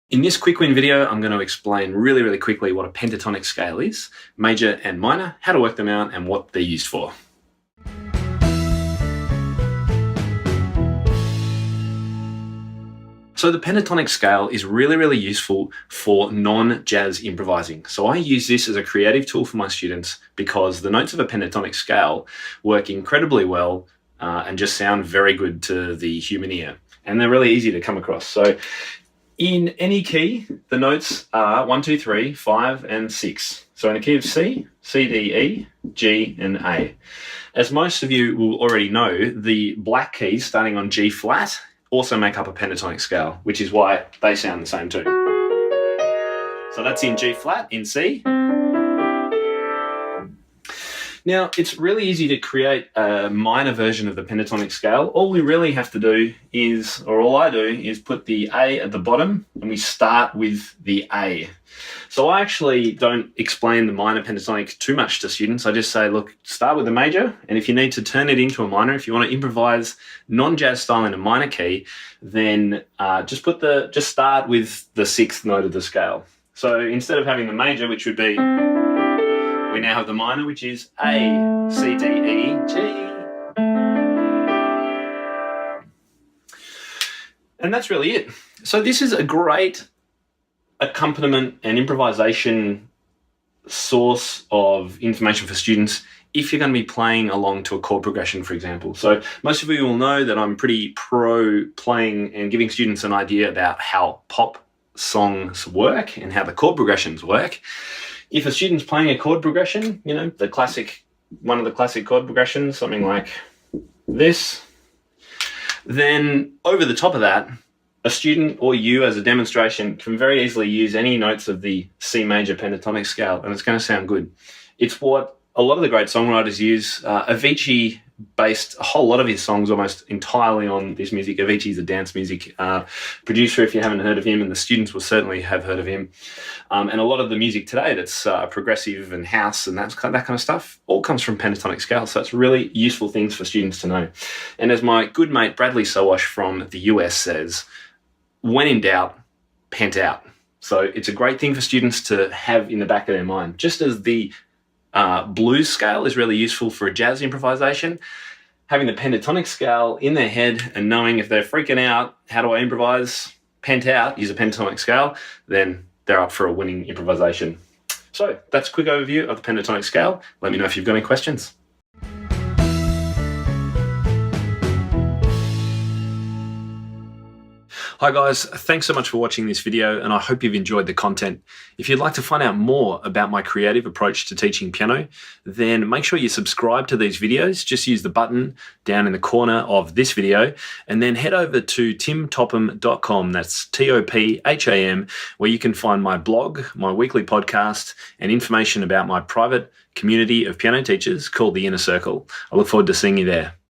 In this quick win video, I'm going to explain really quickly what a pentatonic scale is, major and minor, how to work them out, and what they're used for. So the pentatonic scale is really useful for non-jazz improvising. So I use this as a creative tool for my students because the notes of a pentatonic scale work incredibly well and just sound very good to the human ear. And they're really easy to come across. So in any key, the notes are 1, 2, 3, 5, and 6. So in a key of C, C, D, E, G, and A. As most of you will already know, the black keys starting on G flat also make up a pentatonic scale, which is why they sound the same too. So that's in G flat, in C. Now, it's really easy to create a minor version of the pentatonic scale. All we really have to do is, or all I do, is put the A at the bottom and we start with the A. So I actually don't explain the minor pentatonic too much to students. I just say, look, start with the major, and if you need to turn it into a minor, if you want to improvise non-jazz style in a minor key, then just start with the 6th note of the scale. So instead of having the major, which would be, we now have the minor, which is A, C, D, E, G. And that's really it. So this is a great accompaniment and improvisation source of information for students if you're going to be playing along to a chord progression, for example. So most of you will know that I'm pretty pro playing and giving students an idea about how pop songs work and how the chord progressions work. If a student's playing a chord progression, you know, one of the classic chord progressions, something like this, then over the top of that, a student or you as a demonstration can very easily use any notes of the C major pentatonic scale, and it's going to sound good. It's what a lot of the great songwriters use. Avicii based a whole lot of his songs almost entirely on this music. Avicii's a dance music producer, if you haven't heard of him, and the students will certainly have heard of him. And a lot of the music today that's progressive and house and that kind of stuff all comes from pentatonic scale. So it's really useful things for students to know. And as my good mate Bradley Sowash from the US says, when in doubt, pent out. So it's a great thing for students to have in the back of their mind. Just as the blues scale is really useful for a jazz improvisation, having the pentatonic scale in their head and knowing if they're freaking out, how do I improvise? Pent out, use a pentatonic scale, then they're up for a winning improvisation. So that's a quick overview of the pentatonic scale. Let me know if you've got any questions. Hi guys, thanks so much for watching this video, and I hope you've enjoyed the content. If you'd like to find out more about my creative approach to teaching piano, then make sure you subscribe to these videos. Just use the button down in the corner of this video, and then head over to timtopham.com, that's T-O-P-H-A-M, where you can find my blog, my weekly podcast, and information about my private community of piano teachers called the Inner Circle. I look forward to seeing you there.